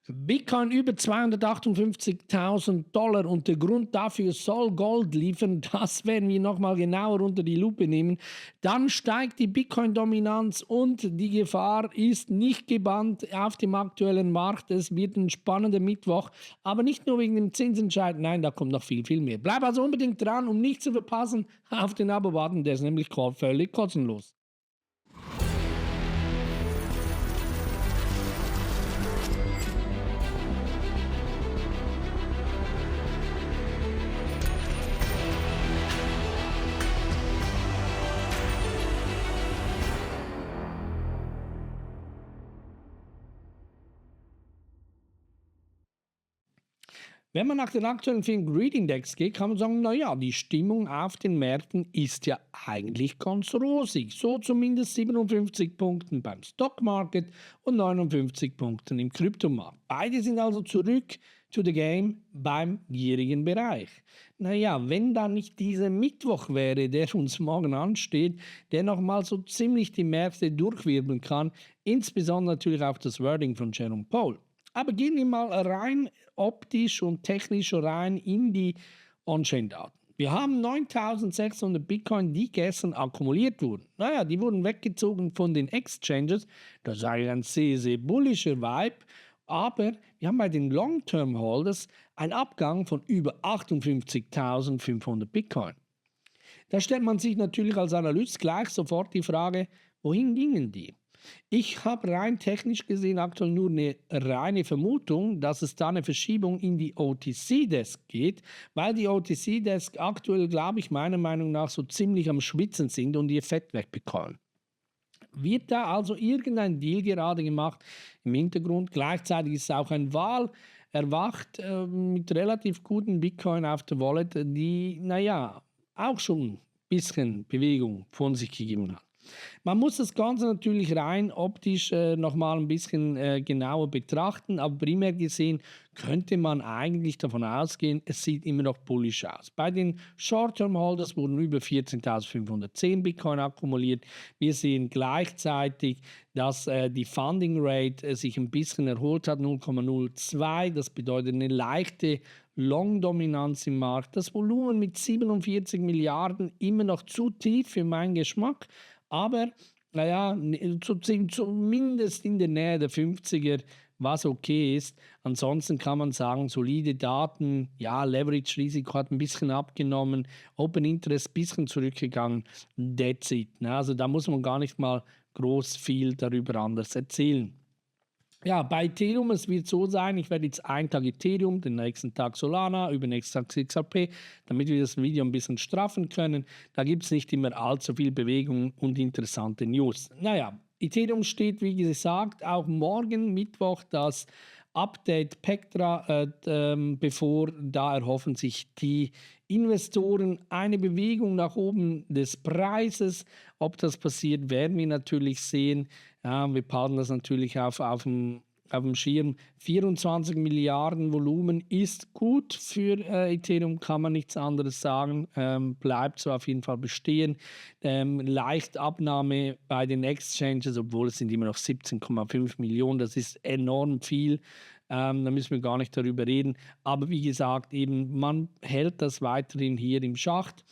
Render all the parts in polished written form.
Bitcoin über 258.000 $ und der Grund dafür soll Gold liefern, das werden wir nochmal genauer unter die Lupe nehmen. Dann steigt die Bitcoin-Dominanz und die Gefahr ist nicht gebannt auf dem aktuellen Markt. Es wird ein spannender Mittwoch, aber nicht nur wegen dem Zinsentscheid, nein, da kommt noch viel, viel mehr. Bleib also unbedingt dran, um nichts zu verpassen. Auf den Abo warten, der ist nämlich völlig kostenlos. Wenn man nach den aktuellen Fear Greed Index geht, kann man sagen, naja, die Stimmung auf den Märkten ist ja eigentlich ganz rosig. So zumindest 57 Punkten beim Stock Market und 59 Punkten im Kryptomarkt. Beide sind also zurück to the game beim gierigen Bereich. Naja, wenn da nicht dieser Mittwoch wäre, der uns morgen ansteht, der nochmal so ziemlich die Märkte durchwirbeln kann, insbesondere natürlich auch das Wording von Jerome Powell. Aber gehen wir mal rein optisch und technisch rein in die On-Chain-Daten. Wir haben 9.600 Bitcoin, die gestern akkumuliert wurden. Naja, die wurden weggezogen von den Exchanges. Das ist eigentlich ein sehr, sehr bullischer Vibe. Aber wir haben bei den Long-Term-Holders einen Abgang von über 58.500 Bitcoin. Da stellt man sich natürlich als Analyst gleich sofort die Frage, wohin gingen die? Ich habe rein technisch gesehen aktuell nur eine reine Vermutung, dass es da eine Verschiebung in die OTC-Desk geht, weil die OTC-Desk aktuell, glaube ich, meiner Meinung nach so ziemlich am Schwitzen sind und ihr Fett wegbekommen. Wird da also irgendein Deal gerade gemacht im Hintergrund? Gleichzeitig ist auch ein Wahl erwacht mit relativ guten Bitcoin auf der Wallet, die, naja, auch schon ein bisschen Bewegung von sich gegeben hat. Man muss das Ganze natürlich rein optisch nochmal ein bisschen genauer betrachten, aber primär gesehen könnte man eigentlich davon ausgehen, es sieht immer noch bullish aus. Bei den Short-Term-Holders wurden über 14.510 Bitcoin akkumuliert. Wir sehen gleichzeitig, dass die Funding Rate sich ein bisschen erholt hat, 0,02. Das bedeutet eine leichte Long-Dominanz im Markt. Das Volumen mit 47 Milliarden immer noch zu tief für meinen Geschmack. Aber, naja, zumindest in der Nähe der 50er, was okay ist. Ansonsten kann man sagen, solide Daten, ja, Leverage-Risiko hat ein bisschen abgenommen, Open Interest ein bisschen zurückgegangen, that's it. Also da muss man gar nicht mal groß viel darüber anders erzählen. Ja, bei Ethereum, es wird so sein, ich werde jetzt einen Tag Ethereum, den nächsten Tag Solana, übernächsten Tag XRP, damit wir das Video ein bisschen straffen können. Da gibt es nicht immer allzu viel Bewegung und interessante News. Naja, Ethereum steht, wie gesagt, auch morgen Mittwoch das Update Pectra bevor. Da erhoffen sich die Investoren eine Bewegung nach oben des Preises. Ob das passiert, werden wir natürlich sehen. Ja, wir behalten das natürlich auf dem Schirm. 24 Milliarden Volumen ist gut für Ethereum, kann man nichts anderes sagen. Bleibt so auf jeden Fall bestehen. Leicht Abnahme bei den Exchanges, obwohl es sind immer noch 17,5 Millionen. Das ist enorm viel. Da müssen wir gar nicht darüber reden. Aber wie gesagt, eben man hält das weiterhin hier im Schacht.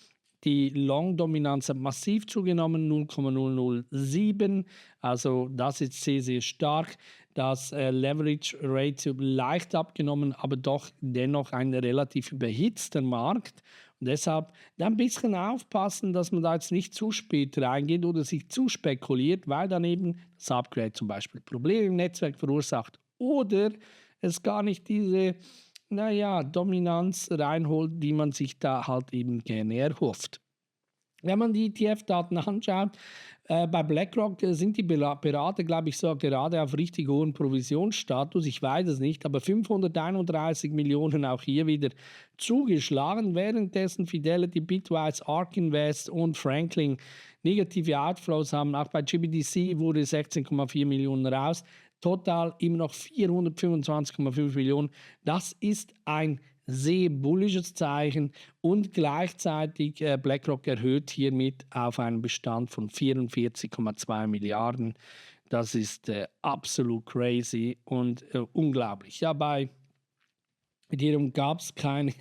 Die Long-Dominanz hat massiv zugenommen, 0,007. Also das ist sehr, sehr stark. Das Leverage Ratio leicht abgenommen, aber doch dennoch ein relativ überhitzter Markt. Und deshalb da ein bisschen aufpassen, dass man da jetzt nicht zu spät reingeht oder sich zu spekuliert, weil dann eben das Upgrade zum Beispiel Probleme im Netzwerk verursacht oder es gar nicht diese Dominanz reinholt, die man sich da halt eben gerne erhofft. Wenn man die ETF-Daten anschaut, bei BlackRock sind die Berater, glaube ich, so gerade auf richtig hohen Provisionsstatus. Ich weiß es nicht, aber 531 Millionen auch hier wieder zugeschlagen. Währenddessen Fidelity, Bitwise, ARK Invest und Franklin negative Outflows haben. Auch bei GBDC wurde 16,4 Millionen raus. Total immer noch 425,5 Millionen. Das ist ein sehr bullisches Zeichen und gleichzeitig BlackRock erhöht hiermit auf einen Bestand von 44,2 Milliarden. Das ist absolut crazy und unglaublich. Ja, bei Ethereum gab es keine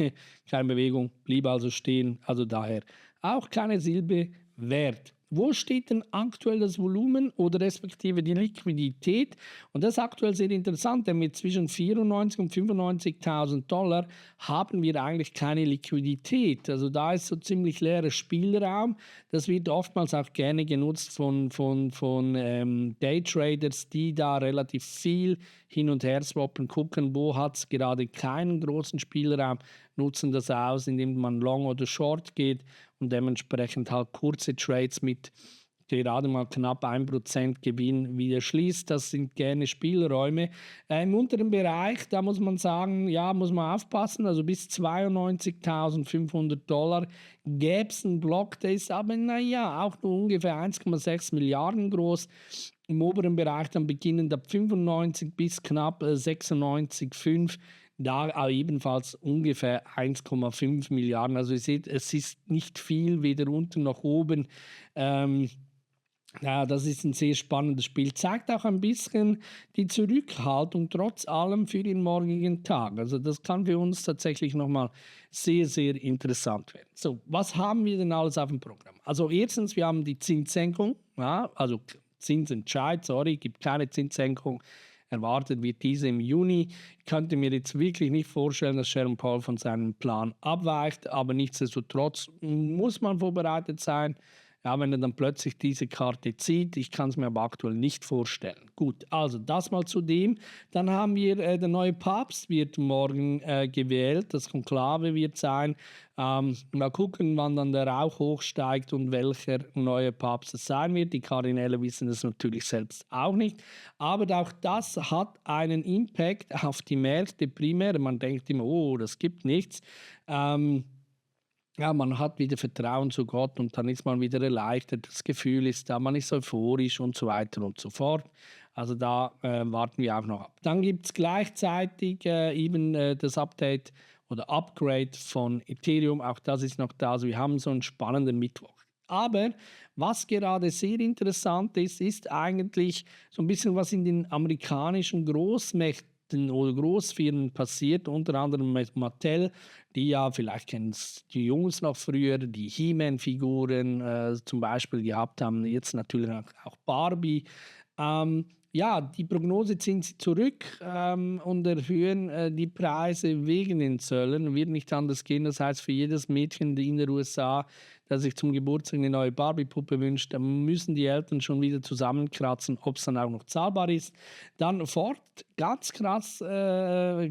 Bewegung, blieb also stehen, also daher auch keine Silbe wert. Wo steht denn aktuell das Volumen oder respektive die Liquidität? Und das ist aktuell sehr interessant, denn mit zwischen 94 und 95.000 Dollar haben wir eigentlich keine Liquidität. Also da ist so ziemlich leerer Spielraum. Das wird oftmals auch gerne genutzt von Daytraders, die da relativ viel hin und her swappen, gucken, wo hat es gerade keinen großen Spielraum, nutzen das aus, indem man long oder short geht und dementsprechend halt kurze Trades mit gerade mal knapp 1% Gewinn wieder schließt. Das sind gerne Spielräume. Im unteren Bereich, da muss man sagen, ja, muss man aufpassen, also bis 92.500 Dollar gäbe es einen Block, der ist aber, naja, auch nur ungefähr 1,6 Milliarden groß. Im oberen Bereich dann beginnend ab 95 bis knapp 96,5. Da ebenfalls ungefähr 1,5 Milliarden. Also ihr seht, es ist nicht viel, weder unten noch oben. Ja, das ist ein sehr spannendes Spiel. Zeigt auch ein bisschen die Zurückhaltung trotz allem für den morgigen Tag. Also das kann für uns tatsächlich nochmal sehr, sehr interessant werden. So, was haben wir denn alles auf dem Programm? Also erstens, wir haben die Zinssenkung, ja, also Zinsentscheid, gibt keine Zinssenkung. Erwartet wird diese im Juni. Ich könnte mir jetzt wirklich nicht vorstellen, dass Jerome Powell von seinem Plan abweicht, aber nichtsdestotrotz muss man vorbereitet sein. Ja, wenn er dann plötzlich diese Karte zieht, ich kann es mir aber aktuell nicht vorstellen. Gut, also das mal zu dem. Dann haben wir, der neue Papst wird morgen gewählt, das Konklave wird sein. Mal gucken, wann dann der Rauch hochsteigt und welcher neue Papst es sein wird. Die Kardinäle wissen das natürlich selbst auch nicht. Aber auch das hat einen Impact auf die Märkte primär. Man denkt immer, oh, das gibt nichts. Ja, man hat wieder Vertrauen zu Gott und dann ist man wieder erleichtert. Das Gefühl ist da, man ist euphorisch und so weiter und so fort. Also da warten wir auch noch ab. Dann gibt es gleichzeitig eben das Update oder Upgrade von Ethereum. Auch das ist noch da. Also wir haben so einen spannenden Mittwoch. Aber was gerade sehr interessant ist, ist eigentlich so ein bisschen, was in den amerikanischen Großmächten oder Großfirmen passiert, unter anderem mit Mattel, die ja, vielleicht kennen es die Jungs noch früher, die He-Man-Figuren zum Beispiel gehabt haben, jetzt natürlich auch Barbie. Ja, die Prognose ziehen sie zurück und erhöhen die Preise wegen den Zöllen. Wird nicht anders gehen. Das heißt, für jedes Mädchen in den USA, das sich zum Geburtstag eine neue Barbie-Puppe wünscht, dann müssen die Eltern schon wieder zusammenkratzen, ob es dann auch noch zahlbar ist. Dann Ford, ganz krass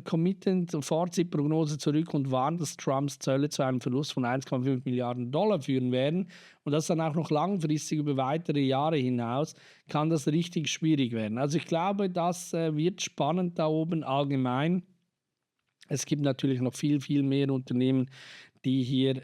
committend, Ford zieht Prognose zurück und warnt, dass Trumps Zölle zu einem Verlust von 1,5 Milliarden Dollar führen werden. Und das dann auch noch langfristig über weitere Jahre hinaus, kann das richtig schwierig werden. Also ich glaube, das wird spannend da oben allgemein. Es gibt natürlich noch viel, viel mehr Unternehmen, die hier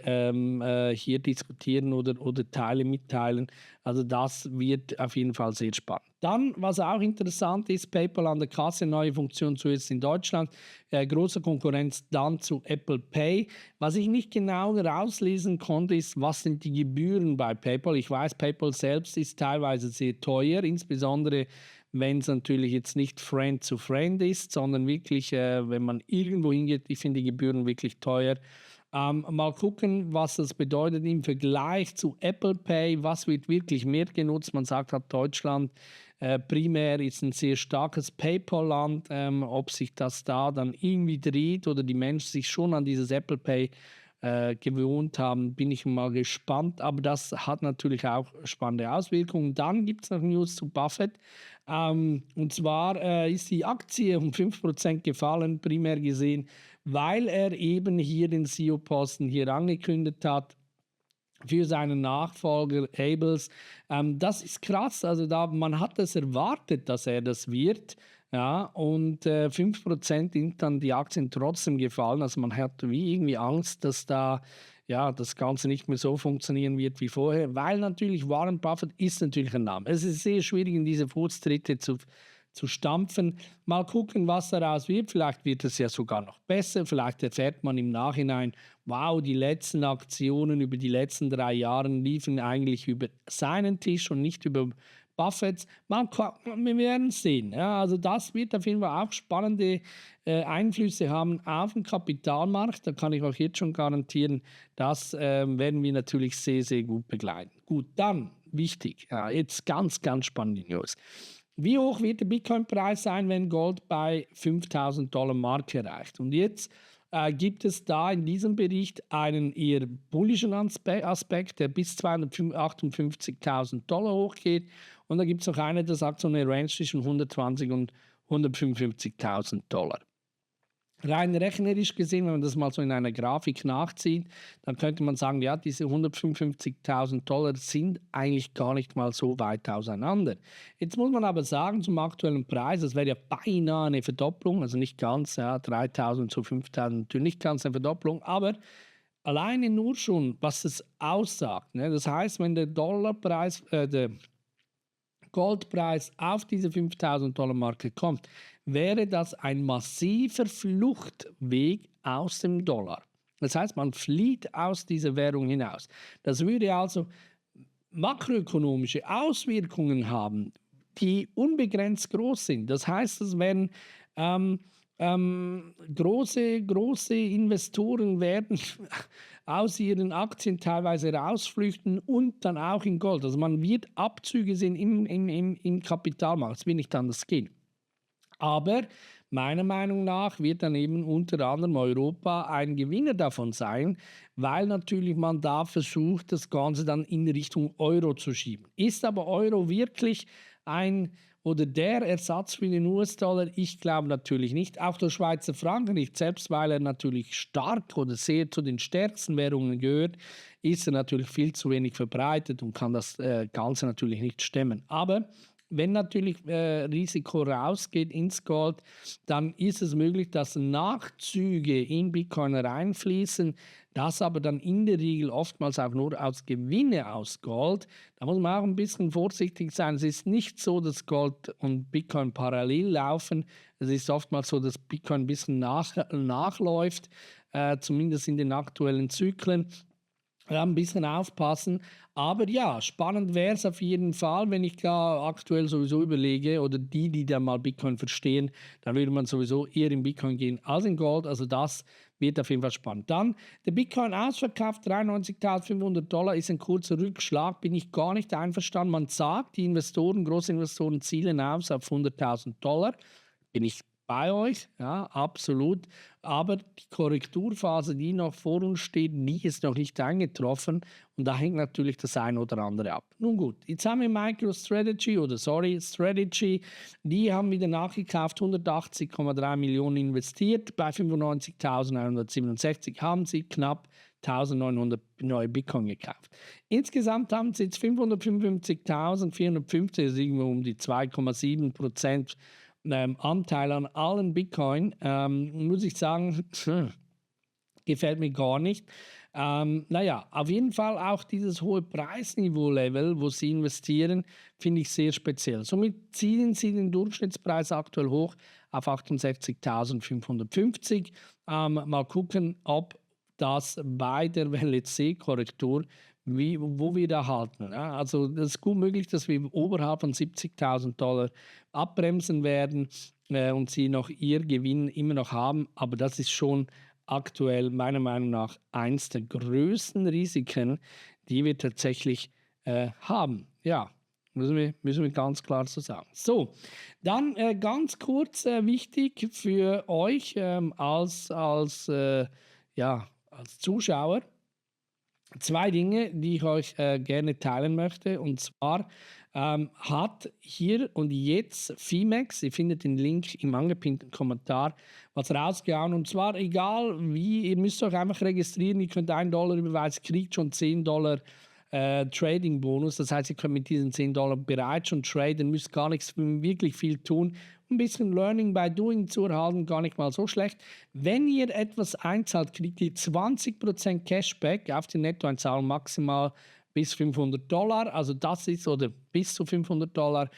diskutieren oder Teile mitteilen. Also das wird auf jeden Fall sehr spannend. Dann, was auch interessant ist, PayPal an der Kasse, neue Funktion zuerst in Deutschland, große Konkurrenz dann zu Apple Pay. Was ich nicht genau rauslesen konnte, ist, was sind die Gebühren bei PayPal. Ich weiß, PayPal selbst ist teilweise sehr teuer, insbesondere wenn es natürlich jetzt nicht Friend to Friend ist, sondern wirklich, wenn man irgendwo hingeht, ich finde die Gebühren wirklich teuer. Mal gucken, was das bedeutet im Vergleich zu Apple Pay. Was wird wirklich mehr genutzt? Man sagt, hat Deutschland primär ist ein sehr starkes PayPal-Land. Ob sich das da dann irgendwie dreht oder die Menschen sich schon an dieses Apple Pay gewohnt haben, bin ich mal gespannt. Aber das hat natürlich auch spannende Auswirkungen. Dann gibt es noch News zu Buffett. Und zwar ist die Aktie um 5% gefallen, primär gesehen, weil er eben hier den CEO-Posten hier angekündigt hat für seinen Nachfolger Abels. Das ist krass, also man hat es erwartet, dass er das wird. Ja, und 5% sind dann die Aktien trotzdem gefallen. Also man hat wie irgendwie Angst, dass da ja, das Ganze nicht mehr so funktionieren wird wie vorher, weil natürlich Warren Buffett ist natürlich ein Name. Es ist sehr schwierig, in diese Fußtritte zu stampfen. Mal gucken, was daraus wird. Vielleicht wird es ja sogar noch besser. Vielleicht erfährt man im Nachhinein, wow, die letzten Aktionen über die letzten 3 Jahre liefen eigentlich über seinen Tisch und nicht über Buffetts. Wir werden sehen. Ja, also das wird auf jeden Fall auch spannende Einflüsse haben auf den Kapitalmarkt. Da kann ich auch jetzt schon garantieren, das werden wir natürlich sehr, sehr gut begleiten. Gut, dann wichtig, ja, jetzt ganz, ganz spannende News. Wie hoch wird der Bitcoin-Preis sein, wenn Gold bei $5.000 Marke erreicht? Und jetzt gibt es da in diesem Bericht einen eher bullischen Aspekt, der bis $258.000 hochgeht. Und da gibt es auch einen, der sagt so eine Range zwischen 120 und $155.000. Rein rechnerisch gesehen, wenn man das mal so in einer Grafik nachzieht, dann könnte man sagen, ja, diese $155.000 sind eigentlich gar nicht mal so weit auseinander. Jetzt muss man aber sagen, zum aktuellen Preis, das wäre ja beinahe eine Verdopplung, also nicht ganz, ja, 3.000 zu 5.000, natürlich nicht ganz eine Verdopplung, aber alleine nur schon, was es aussagt, ne? Das heißt, wenn der der Goldpreis auf diese $5.000 Marke kommt, wäre das ein massiver Fluchtweg aus dem Dollar. Das heißt, man flieht aus dieser Währung hinaus. Das würde also makroökonomische Auswirkungen haben, die unbegrenzt groß sind. Das heißt, es werden große Investoren werden aus ihren Aktien teilweise rausflüchten und dann auch in Gold. Also man wird Abzüge sehen im Kapitalmarkt. Es wird nicht anders gehen. Aber meiner Meinung nach wird dann eben unter anderem Europa ein Gewinner davon sein, weil natürlich man da versucht, das Ganze dann in Richtung Euro zu schieben. Ist aber Euro wirklich ein oder der Ersatz für den US-Dollar? Ich glaube natürlich nicht. Auch der Schweizer Franken nicht, selbst weil er natürlich stark oder sehr zu den stärksten Währungen gehört, ist er natürlich viel zu wenig verbreitet und kann das Ganze natürlich nicht stemmen. Aber wenn natürlich Risiko rausgeht ins Gold, dann ist es möglich, dass Nachzüge in Bitcoin reinfließen, das aber dann in der Regel oftmals auch nur aus Gewinne aus Gold. Da muss man auch ein bisschen vorsichtig sein. Es ist nicht so, dass Gold und Bitcoin parallel laufen. Es ist oftmals so, dass Bitcoin ein bisschen nachläuft, zumindest in den aktuellen Zyklen. Ja, ein bisschen aufpassen. Aber ja, spannend wäre es auf jeden Fall, wenn ich da aktuell sowieso überlege, oder die da mal Bitcoin verstehen, dann würde man sowieso eher in Bitcoin gehen als in Gold. Also das wird auf jeden Fall spannend. Dann der Bitcoin ausverkauft, $93.500 ist ein kurzer Rückschlag, bin ich gar nicht einverstanden. Man sagt, die Investoren, Großinvestoren zielen aus auf $100.000. Bin ich bei euch, ja, absolut. Aber die Korrekturphase, die noch vor uns steht, die ist noch nicht eingetroffen. Und da hängt natürlich das eine oder andere ab. Nun gut, jetzt haben wir Strategy. Die haben wieder nachgekauft, 180,3 Millionen investiert. Bei 95.167 haben sie knapp 1.900 neue Bitcoin gekauft. Insgesamt haben sie jetzt 555.450, also irgendwo um die 2,7% Anteil an allen Bitcoin, muss ich sagen, gefällt mir gar nicht. Naja, auf jeden Fall auch dieses hohe Preisniveau-Level, wo sie investieren, finde ich sehr speziell. Somit ziehen sie den Durchschnittspreis aktuell hoch auf 68.550. Mal gucken, ob das bei der Welle C-Korrektur wo wir da halten. Ja? Also das ist gut möglich, dass wir oberhalb von $70.000 abbremsen werden und sie noch ihr Gewinn immer noch haben. Aber das ist schon aktuell meiner Meinung nach eins der größten Risiken, die wir tatsächlich haben. Ja, müssen wir ganz klar so sagen. So, dann ganz kurz wichtig für euch als Zuschauer. Zwei Dinge, die ich euch gerne teilen möchte. Und zwar hat hier und jetzt Fimex, ihr findet den Link im angepinnten Kommentar, was rausgehauen. Und zwar egal wie, ihr müsst euch einfach registrieren, ihr könnt $1 überweisen, kriegt schon $10 Trading-Bonus. Das heißt, ihr könnt mit diesen $10 bereits schon traden, müsst gar nichts wirklich viel tun. Ein bisschen Learning by Doing zu erhalten, gar nicht mal so schlecht. Wenn ihr etwas einzahlt, kriegt ihr 20% Cashback auf die Nettoeinzahlung, maximal bis $500. Also das ist, oder bis zu $500.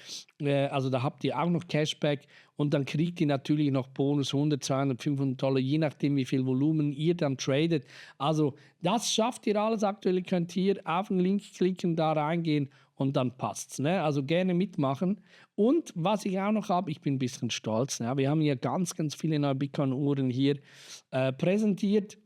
Also da habt ihr auch noch Cashback und dann kriegt ihr natürlich noch Bonus $100, $200, $500, je nachdem wie viel Volumen ihr dann tradet. Also das schafft ihr alles aktuell. Ihr könnt hier auf den Link klicken, da reingehen und dann passt's. Ne? Also gerne mitmachen. Und was ich auch noch habe, ich bin ein bisschen stolz. Ja? Wir haben hier ganz, ganz viele neue Bitcoin-Uhren hier präsentiert.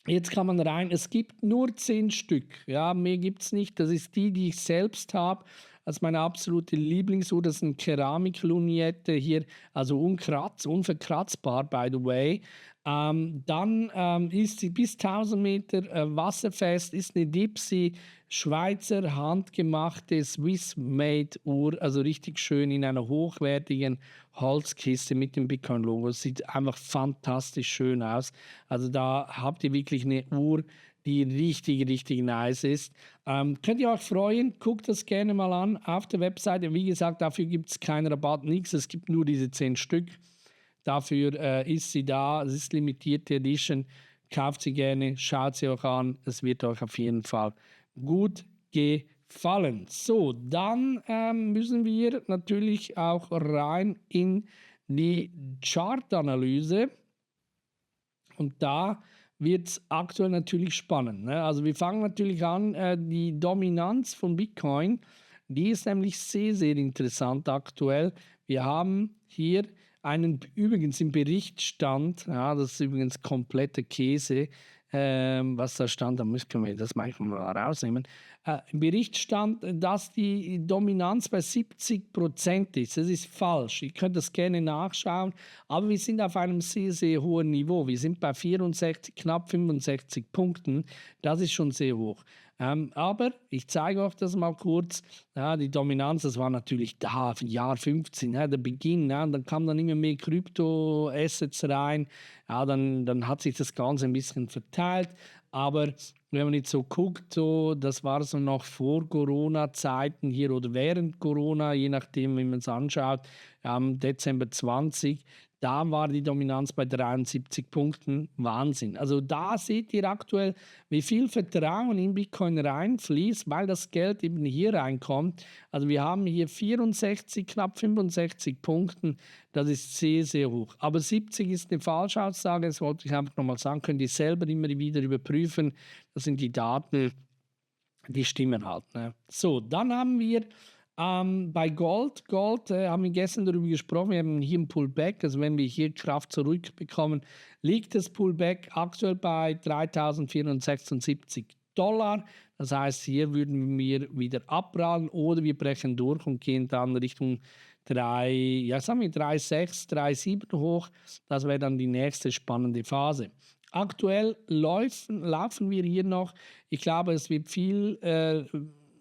Jetzt kann man rein, es gibt nur 10 Stück, ja, mehr gibt es nicht. Das ist die ich selbst habe. Das ist meine absolute Lieblingsuhr. Das ist eine Keramikluniette hier, also unverkratzbar, by the way. Dann ist sie bis 1000 Meter wasserfest, ist eine Dipsy, Schweizer handgemachte Swiss-made Uhr, also richtig schön in einer hochwertigen Holzkiste mit dem Bitcoin-Logo. Sieht einfach fantastisch schön aus. Also da habt ihr wirklich eine Uhr, die richtig, richtig nice ist. Könnt ihr euch freuen, guckt das gerne mal an auf der Webseite. Wie gesagt, dafür gibt es keinen Rabatt, nichts. Es gibt nur diese 10 Stück. Dafür ist sie da. Es ist limitierte Edition. Kauft sie gerne, schaut sie euch an. Es wird euch auf jeden Fall gut gefallen. So, dann müssen wir natürlich auch rein in die Chartanalyse. Und da wird es aktuell natürlich spannend. Ne? Also wir fangen natürlich an, die Dominanz von Bitcoin, die ist nämlich sehr, sehr interessant aktuell. Wir haben hier übrigens im Berichtsstand, ja, das ist übrigens kompletter Käse, was da stand, da müssen wir das manchmal mal rausnehmen. Im Bericht stand, dass die Dominanz bei 70% ist. Das ist falsch. Ihr könnt das gerne nachschauen, aber wir sind auf einem sehr, sehr hohen Niveau. Wir sind bei 64, knapp 65 Punkten. Das ist schon sehr hoch. Aber ich zeige euch das mal kurz. Ja, die Dominanz, das war natürlich da, Jahr 15, ja, der Beginn. Ja, und dann kamen dann immer mehr Krypto-Assets rein. Ja, dann hat sich das Ganze ein bisschen verteilt. Aber wenn man jetzt so guckt, so, das war so noch vor Corona-Zeiten hier oder während Corona, je nachdem, wie man es anschaut, Dezember 20, da war die Dominanz bei 73 Punkten. Wahnsinn. Also da seht ihr aktuell, wie viel Vertrauen in Bitcoin reinfließt, weil das Geld eben hier reinkommt. Also wir haben hier 64, knapp 65 Punkten. Das ist sehr, sehr hoch. Aber 70 ist eine Falschaussage. Das wollte ich einfach nochmal sagen. Könnt ihr selber immer wieder überprüfen. Das sind die Daten, die stimmen halt. Ne? So, dann haben wir bei Gold, haben wir gestern darüber gesprochen, wir haben hier ein Pullback, also wenn wir hier Kraft zurückbekommen, liegt das Pullback aktuell bei 3.476 Dollar. Das heißt, hier würden wir wieder abprallen oder wir brechen durch und gehen dann Richtung 3,6, 3,7 hoch. Das wäre dann die nächste spannende Phase. Aktuell laufen wir hier noch. Ich glaube, es wird viel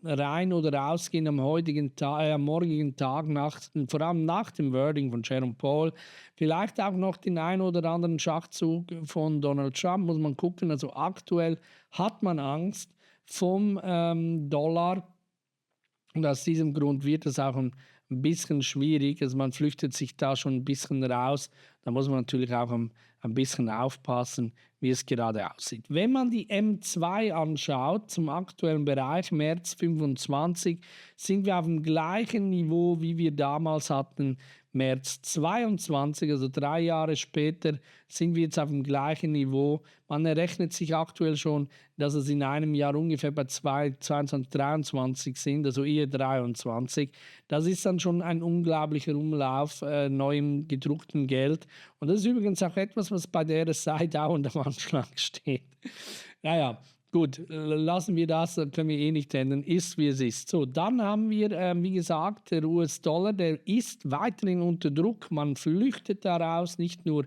rein oder rausgehen am morgigen Tag, vor allem nach dem Wording von Jerome Powell. Vielleicht auch noch den einen oder anderen Schachzug von Donald Trump, muss man gucken. Also aktuell hat man Angst vom Dollar und aus diesem Grund wird es auch ein bisschen schwierig. Also man flüchtet sich da schon ein bisschen raus. Da muss man natürlich auch ein bisschen aufpassen, wie es gerade aussieht. Wenn man die M2 anschaut, zum aktuellen Bereich, März 25, sind wir auf dem gleichen Niveau, wie wir damals hatten, März 22, also 3 Jahre später, sind wir jetzt auf dem gleichen Niveau. Man errechnet sich aktuell schon, dass es in einem Jahr ungefähr bei 22, 23 sind, also eher 23. Das ist dann schon ein unglaublicher Umlauf neuem gedrucktem Geld. Und das ist übrigens auch etwas, was bei der RSI dauernd am Anschlag steht. Naja, gut, lassen wir das, können wir eh nicht ändern, ist wie es ist. So, dann haben wir, wie gesagt, der US-Dollar, der ist weiterhin unter Druck, man flüchtet daraus, nicht nur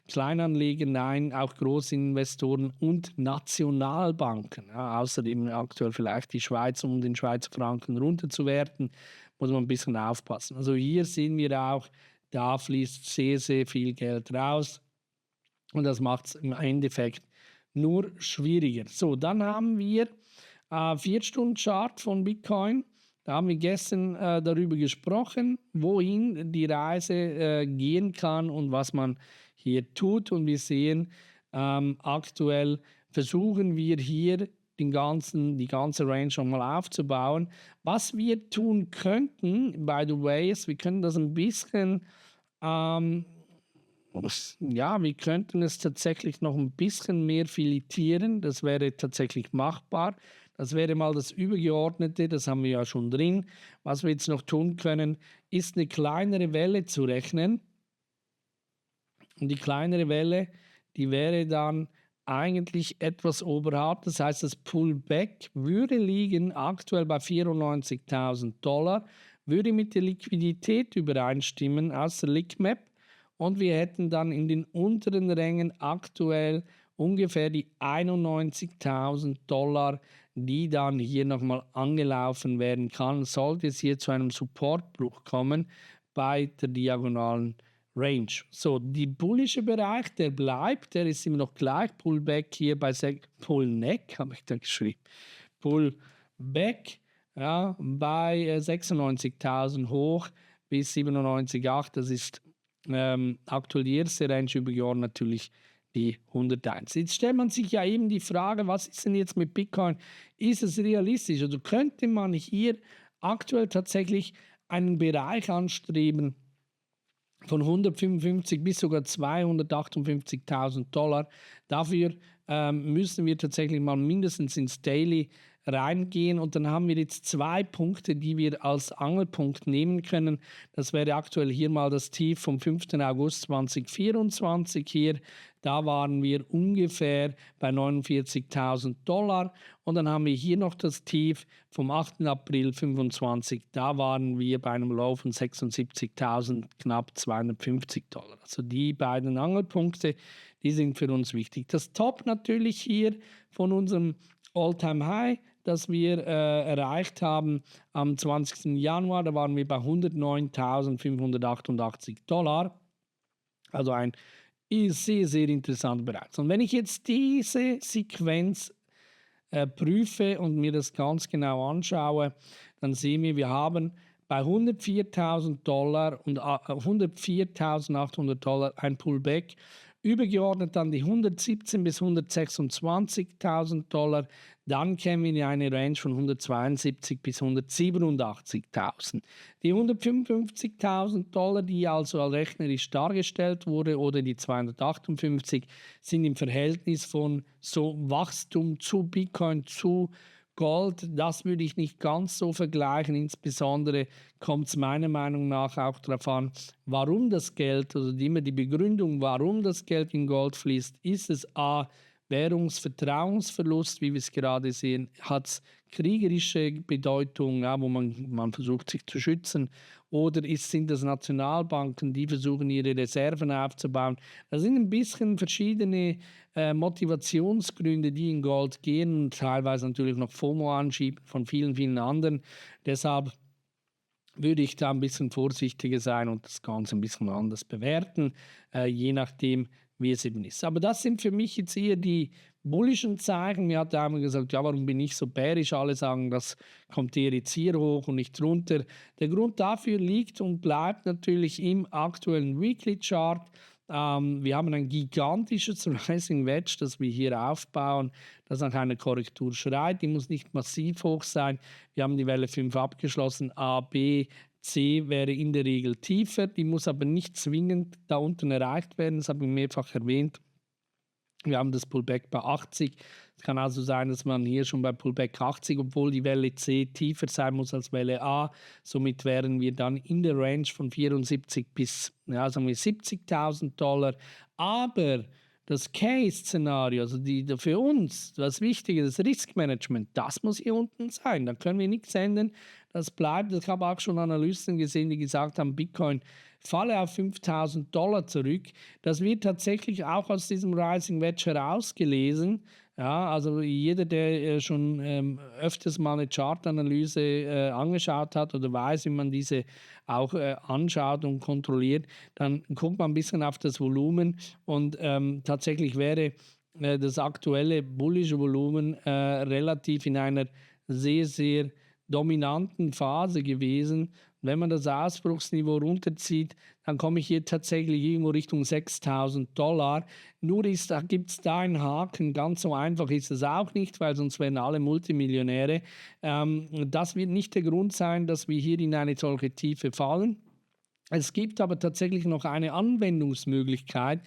Kleinanleger, nein, auch Großinvestoren und Nationalbanken. Ja, außerdem aktuell vielleicht die Schweiz, um den Schweizer Franken runterzuwerten, muss man ein bisschen aufpassen. Also hier sehen wir auch, da fließt sehr, sehr viel Geld raus und das macht es im Endeffekt nur schwieriger. So, dann haben wir 4-Stunden-Chart von Bitcoin. Da haben wir gestern darüber gesprochen, wohin die Reise gehen kann und was man hier tut. Und wir sehen, aktuell versuchen wir hier die ganze Range schon mal aufzubauen. Was wir tun könnten, by the way, ist, wir können das ein bisschen ja, wir könnten es tatsächlich noch ein bisschen mehr filetieren. Das wäre tatsächlich machbar. Das wäre mal das Übergeordnete, das haben wir ja schon drin. Was wir jetzt noch tun können, ist eine kleinere Welle zu rechnen. Und die kleinere Welle, die wäre dann eigentlich etwas oberhalb. Das heißt, das Pullback würde liegen aktuell bei 94.000 $, würde mit der Liquidität übereinstimmen aus der Lickmap. Und wir hätten dann in den unteren Rängen aktuell ungefähr die 91.000 $, die dann hier nochmal angelaufen werden kann, sollte es hier zu einem Supportbruch kommen bei der diagonalen Range. So, die bullische Bereich, der bleibt, der ist immer noch gleich. Pullback hier bei Pullneck, habe ich da geschrieben. Pullback, ja, bei 96.000 hoch bis 97,8. Das ist aktuell die erste Range, über Jahr natürlich die 101. Jetzt stellt man sich ja eben die Frage, was ist denn jetzt mit Bitcoin? Ist es realistisch? Also könnte man hier aktuell tatsächlich einen Bereich anstreben von 155 bis sogar 258.000 $. Dafür müssen wir tatsächlich mal mindestens ins Daily reingehen und dann haben wir jetzt 2 Punkte, die wir als Angelpunkt nehmen können. Das wäre aktuell hier mal das Tief vom 5. August 2024 hier. Da waren wir ungefähr bei 49.000 $. Und dann haben wir hier noch das Tief vom 8. April 2025. Da waren wir bei einem Low von 76.000, knapp 250 $. Also die beiden Angelpunkte, die sind für uns wichtig. Das Top natürlich hier von unserem All-Time-High, das wir erreicht haben am 20. Januar, da waren wir bei 109.588 $. Also ein sehr, sehr interessanter Bereich. Und wenn ich jetzt diese Sequenz prüfe und mir das ganz genau anschaue, dann sehen wir bei 104.000 $ und 104.800 $ ein Pullback. Übergeordnet dann die 117.000 bis 126.000 $. Dann kämen wir in eine Range von 172.000 bis 187.000. Die 155.000 $, die also rechnerisch dargestellt wurde, oder die 258, sind im Verhältnis von so Wachstum zu Bitcoin zu Gold. Das würde ich nicht ganz so vergleichen. Insbesondere kommt es meiner Meinung nach auch darauf an, warum das Geld, also immer die Begründung, warum das Geld in Gold fließt. Ist es A, Währungsvertrauensverlust, wie wir es gerade sehen, hat es kriegerische Bedeutung, ja, wo man versucht, sich zu schützen, oder sind das Nationalbanken, die versuchen, ihre Reserven aufzubauen. Das sind ein bisschen verschiedene Motivationsgründe, die in Gold gehen und teilweise natürlich noch FOMO anschieben von vielen, vielen anderen. Deshalb würde ich da ein bisschen vorsichtiger sein und das Ganze ein bisschen anders bewerten, je nachdem, wie es eben ist. Aber das sind für mich jetzt eher die bullischen Zeichen. Mir hat einmal gesagt, ja, warum bin ich so bärisch? Alle sagen, das kommt eher jetzt hier hoch und nicht runter. Der Grund dafür liegt und bleibt natürlich im aktuellen Weekly Chart. Wir haben ein gigantisches Rising Wedge, das wir hier aufbauen, das nach einer Korrektur schreit. Die muss nicht massiv hoch sein. Wir haben die Welle 5 abgeschlossen. A, B, C wäre in der Regel tiefer. Die muss aber nicht zwingend da unten erreicht werden. Das habe ich mehrfach erwähnt. Wir haben das Pullback bei 80. Es kann also sein, dass man hier schon bei Pullback 80, obwohl die Welle C tiefer sein muss als Welle A, somit wären wir dann in der Range von 74 bis sagen wir 70.000 $. Aber das Case-Szenario, also für uns das Wichtige, das Riskmanagement, das muss hier unten sein. Da können wir nichts ändern. Das bleibt. Ich habe auch schon Analysten gesehen, die gesagt haben, Bitcoin falle auf 5.000 $ zurück. Das wird tatsächlich auch aus diesem Rising Wedge herausgelesen. Ja, also jeder, der schon öfters mal eine Chartanalyse angeschaut hat oder weiß, wie man diese auch anschaut und kontrolliert, dann guckt man ein bisschen auf das Volumen und tatsächlich wäre das aktuelle bullische Volumen relativ in einer sehr, sehr dominanten Phase gewesen. Wenn man das Ausbruchsniveau runterzieht, dann komme ich hier tatsächlich irgendwo Richtung 6.000 $. Nur gibt es da einen Haken. Ganz so einfach ist es auch nicht, weil sonst wären alle Multimillionäre. Das wird nicht der Grund sein, dass wir hier in eine solche Tiefe fallen. Es gibt aber tatsächlich noch eine Anwendungsmöglichkeit,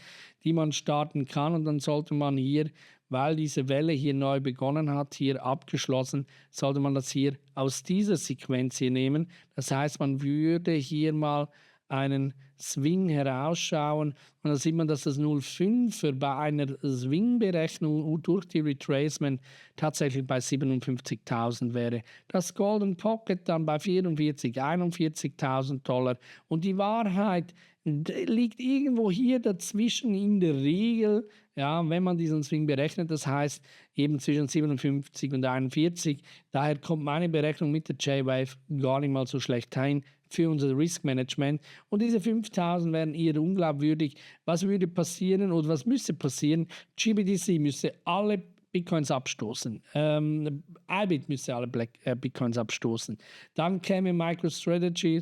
die man starten kann, und dann sollte man hier weil diese Welle hier neu begonnen hat, hier abgeschlossen, sollte man das hier aus dieser Sequenz hier nehmen. Das heißt, man würde hier mal einen Swing herausschauen und da sieht man, dass das 0,5er bei einer Swing-Berechnung durch die Retracement tatsächlich bei 57.000 wäre. Das Golden Pocket dann bei 41.000 $, und die Wahrheit liegt irgendwo hier dazwischen in der Regel, ja, wenn man diesen Swing berechnet, das heißt eben zwischen 57 und 41. Daher kommt meine Berechnung mit der J-Wave gar nicht mal so schlecht hin für unser Risk Management. Und diese 5.000 wären eher unglaubwürdig. Was würde passieren oder was müsste passieren? GBTC müsste alle Bitcoins abstoßen. IBIT müsste alle Bitcoins abstoßen. Dann käme Strategy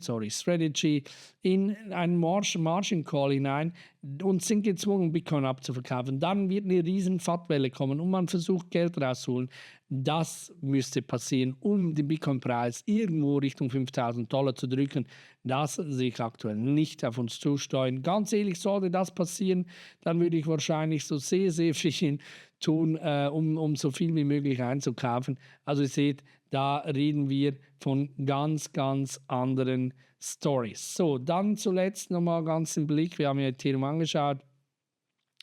in einen Margin Call hinein und sind gezwungen, Bitcoin abzuverkaufen. Dann wird eine riesen Fatwelle kommen und man versucht, Geld rauszuholen. Das müsste passieren, um den Bitcoin-Preis irgendwo Richtung 5.000 $ zu drücken. Das sehe ich aktuell nicht auf uns zusteuern. Ganz ehrlich, sollte das passieren, dann würde ich wahrscheinlich so sehr, sehr viel tun, um so viel wie möglich einzukaufen. Also ihr seht, da reden wir von ganz, ganz anderen Stories. So, dann zuletzt nochmal ganz im Blick. Wir haben ja Ethereum angeschaut.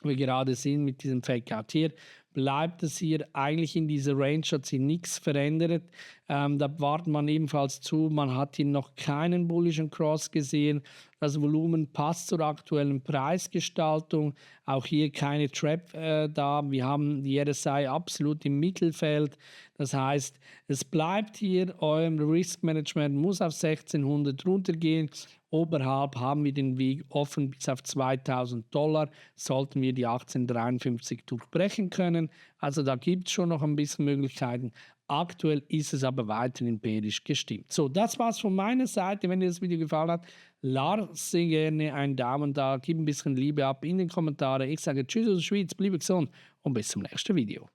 Wir gerade sehen mit diesem Fake-Out hier, bleibt es hier eigentlich in dieser Range, hat sich nichts verändert. Da wartet man ebenfalls zu. Man hat hier noch keinen Bullischen Cross gesehen. Das Volumen passt zur aktuellen Preisgestaltung. Auch hier keine Trap da. Wir haben die RSI absolut im Mittelfeld. Das heißt, es bleibt hier, eurem Risk Management muss auf 1600 runtergehen. Oberhalb haben wir den Weg offen bis auf 2.000 $, sollten wir die 1853 durchbrechen können. Also da gibt es schon noch ein bisschen Möglichkeiten. Aktuell ist es aber weiterhin bärisch gestimmt. So, das war's von meiner Seite. Wenn dir das Video gefallen hat, lass gerne einen Daumen da, gib ein bisschen Liebe ab in den Kommentaren. Ich sage Tschüss aus der Schweiz, bleibe gesund und bis zum nächsten Video.